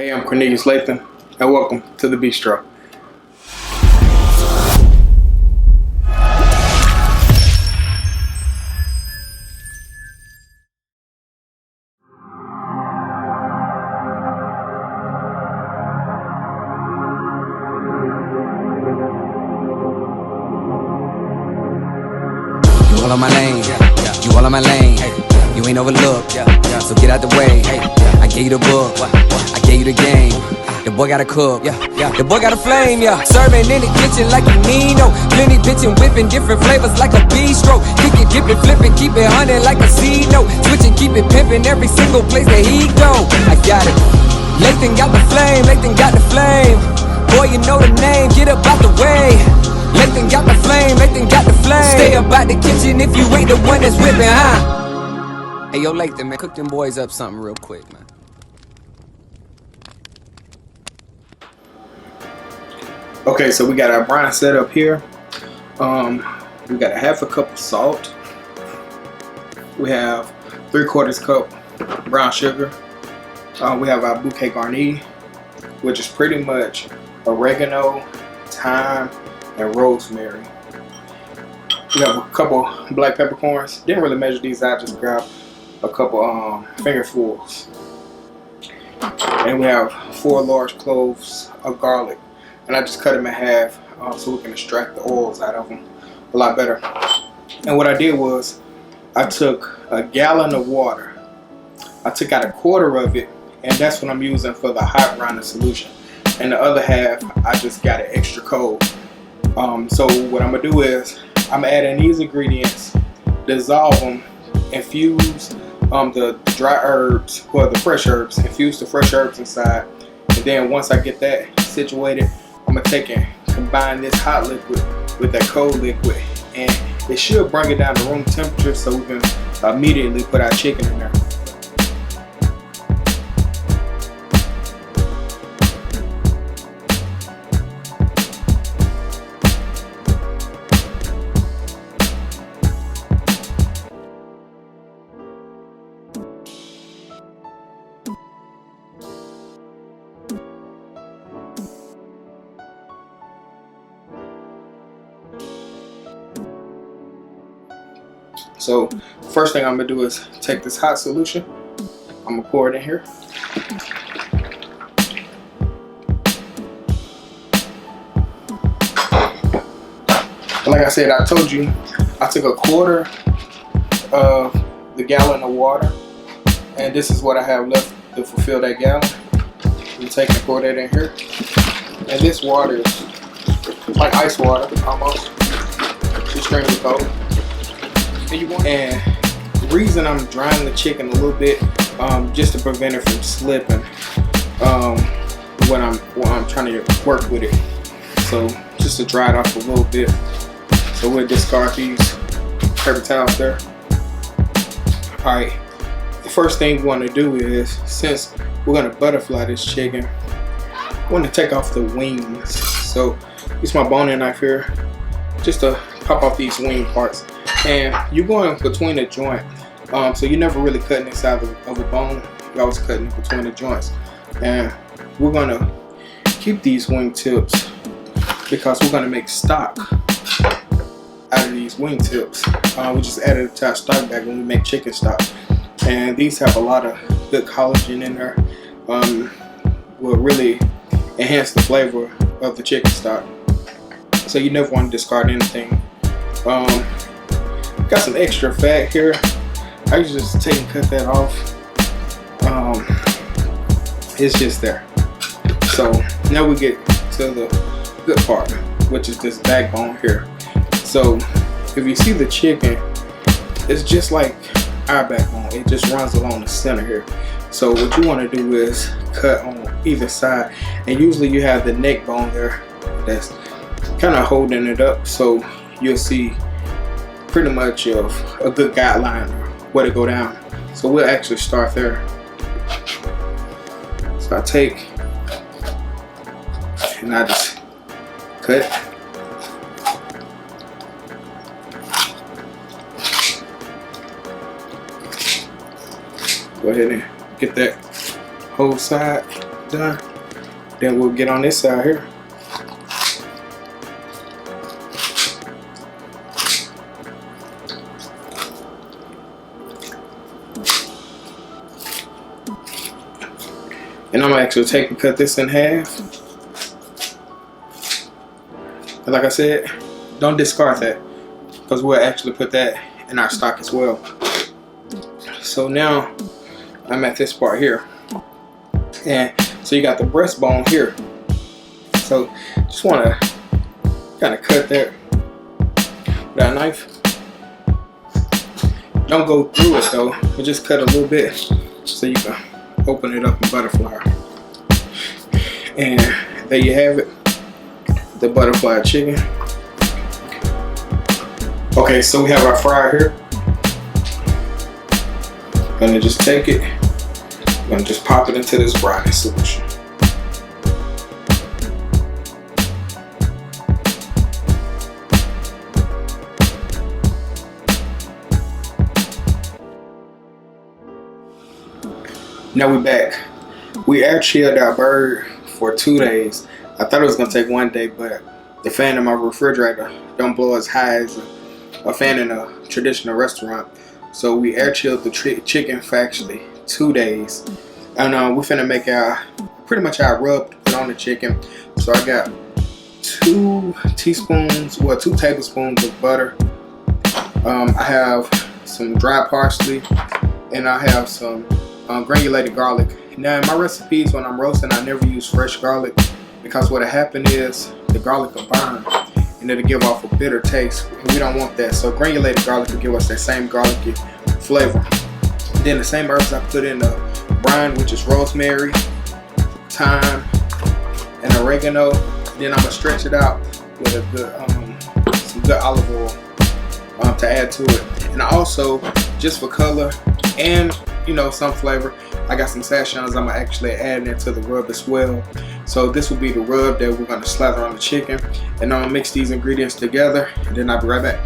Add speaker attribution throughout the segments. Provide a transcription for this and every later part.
Speaker 1: Hey, I'm Cornelius Lathan, and welcome to the Bistro.
Speaker 2: You all on my lane, you all on my lane. You ain't overlooked, so get out the way. I gave you the book, I gave you the game. The boy gotta cook, the boy got a flame, Serving in the kitchen like you Nino. Plenty bitchin', whipping different flavors like a bistro. Kick it, dip it, flip it, keep it hunting like a C note. Switch and keep it pimpin' every single place that he go. I got it. Lathan got the flame, Lathan got the flame. Boy, you know the name, get up out the way. Lathan got the flame, Lathan got the flame. Stay up out the kitchen if you ain't the one that's whipping, huh? Hey, yo, Lathan, man, cook them boys up something real quick, man.
Speaker 1: Okay, so we got our brine set up here. We got a half a cup of salt. We have 3/4 cup brown sugar. We have our bouquet garni, which is pretty much oregano, thyme, and rosemary. We have a couple black peppercorns. Didn't really measure these out, just grabbed a couple fingerfuls. And we have 4 large cloves of garlic. And I just cut them in half so we can extract the oils out of them a lot better. And what I did was I took a gallon of water. I took out 1/4 of it, and that's what I'm using for the hot browning solution. And the other half, I just got it extra cold. So what I'm gonna do is I'm adding these ingredients, dissolve them, infuse the dry herbs, or the fresh herbs, infuse the fresh herbs inside. And then once I get that situated, I'm gonna take and combine this hot liquid with that cold liquid, and it should bring it down to room temperature so we can immediately put our chicken in there. So first thing I'm gonna do is take this hot solution. I'm gonna pour it in here. Like I said, I told you I took 1/4 of the gallon of water, and this is what I have left to fulfill that gallon. You take and pour that in here, and this water is like ice water almost, extremely cold. And the reason I'm drying the chicken a little bit, just to prevent it from slipping when I'm trying to work with it. So just to dry it off a little bit. So we'll discard these paper towels there. All right, the first thing we want to do is, since we're gonna butterfly this chicken, I want to take off the wings. So use my boning knife here, just to pop off these wing parts. And you're going between the joint, so you're never really cutting inside of a bone. You're always cutting between the joints. And we're gonna keep these wing tips because we're gonna make stock out of these wing tips. We just added it to our stock bag when we make chicken stock. And these have a lot of good collagen in there. Will really enhance the flavor of the chicken stock. So you never want to discard anything. Got some extra fat here. I usually just take and cut that off. It's just there. So now we get to the good part, which is this backbone here. So if you see the chicken, it's just like our backbone. It just runs along the center here. So what you want to do is cut on either side, and usually you have the neck bone there that's kind of holding it up. So you'll see pretty much of a good guideline where to go down. So we'll actually start there. So I take and I just cut. Go ahead and get that whole side done, then we'll get on this side here. And I'm gonna actually take and cut this in half. And like I said, don't discard that, because we'll actually put that in our stock as well. So now I'm at this part here, and so you got the breastbone here. So just want to kind of cut that with a knife. Don't go through it though, but just cut a little bit so you can open it up in Butterfly. And there you have it, the Butterflied chicken. Okay, so we have our fryer here. Gonna just take it, gonna just pop it into this briny solution. Now we're back. We air chilled our bird for 2 days. I thought it was gonna take 1 day, but the fan in my refrigerator don't blow as high as a fan in a traditional restaurant. So we air chilled the chicken for actually 2 days. And we finna make pretty much our rub to put on the chicken. So I got 2 tablespoons of butter. I have some dry parsley, and I have some granulated garlic. Now in my recipes, when I'm roasting, I never use fresh garlic, because what happened is the garlic will burn and it'll give off a bitter taste, and we don't want that. So granulated garlic will give us that same garlicky flavor. Then the same herbs I put in the brine, which is rosemary, thyme, and oregano. Then I'm gonna stretch it out with a good some good olive oil to add to it. And also, just for color and some flavor, I got some sachets I'm actually adding into the rub as well. So this will be the rub that we're gonna slather on the chicken, and I'm gonna mix these ingredients together, and then I'll be right back.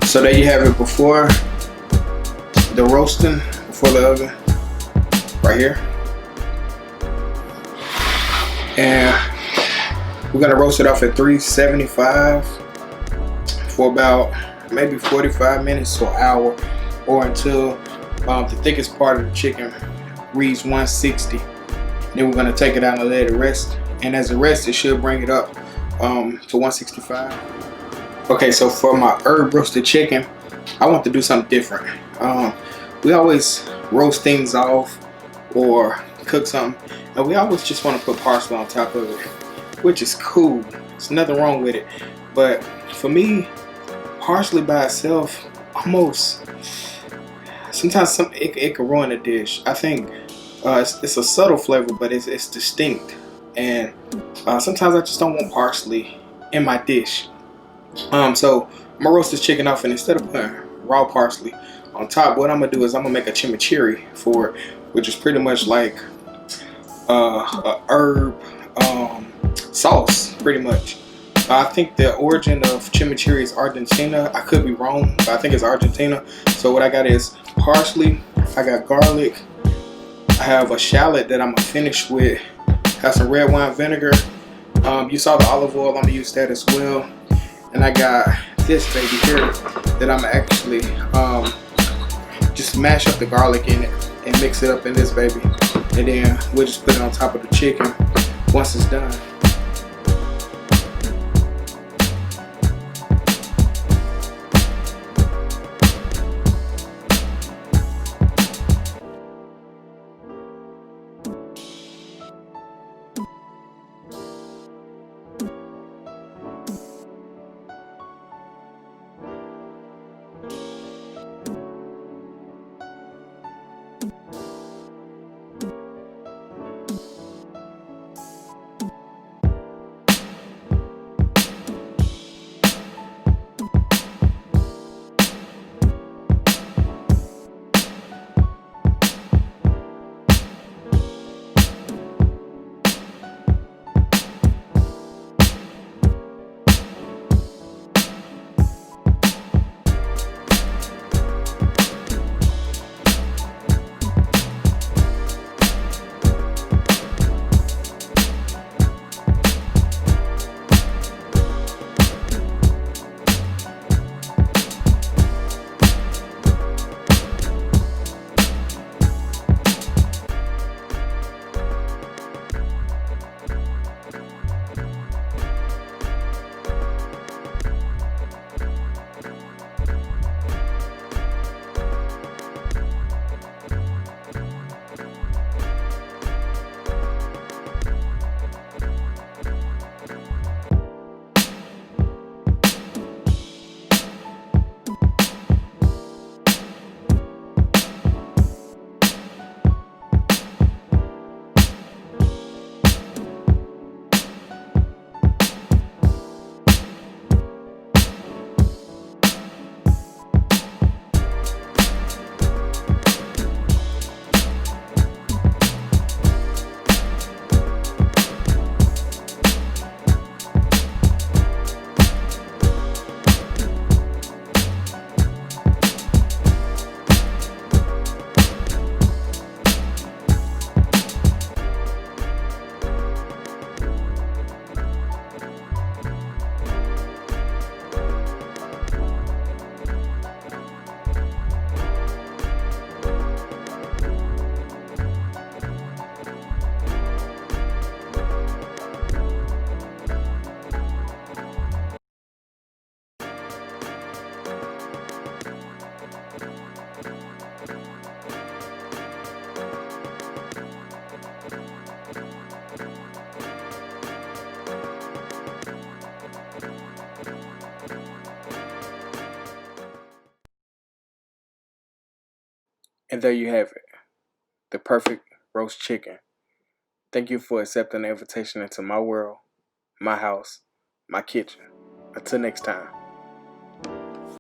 Speaker 1: So there you have it before the roasting, before the oven, right here. And we're gonna roast it off at 375 for about maybe 45 minutes to an hour, or until the thickest part of the chicken reads 160. Then we're gonna take it out and let it rest. And as it rests, it should bring it up to 165. Okay, so for my herb roasted chicken, I want to do something different. We always roast things off or cook something, and we always just want to put parsley on top of it, which is cool. There's nothing wrong with it. But for me, parsley by itself, sometimes it can ruin a dish. I think it's a subtle flavor, but it's distinct. And sometimes I just don't want parsley in my dish. So I'm gonna roast this chicken off, and instead of putting raw parsley on top, what I'm gonna do is I'm gonna make a chimichurri for it, which is pretty much like a herb sauce, pretty much. I think the origin of chimichurri is Argentina. I could be wrong, but I think it's Argentina. So what I got is parsley, I got garlic, I have a shallot that I'm gonna finish with, have some red wine vinegar. You saw the olive oil, I'm gonna use that as well. And I got this baby here that I'm actually just mash up the garlic in it and mix it up in this baby, and then we'll just put it on top of the chicken once it's done. And there you have it, the perfect roast chicken. Thank you for accepting the invitation into my world, my house, my kitchen. Until next time.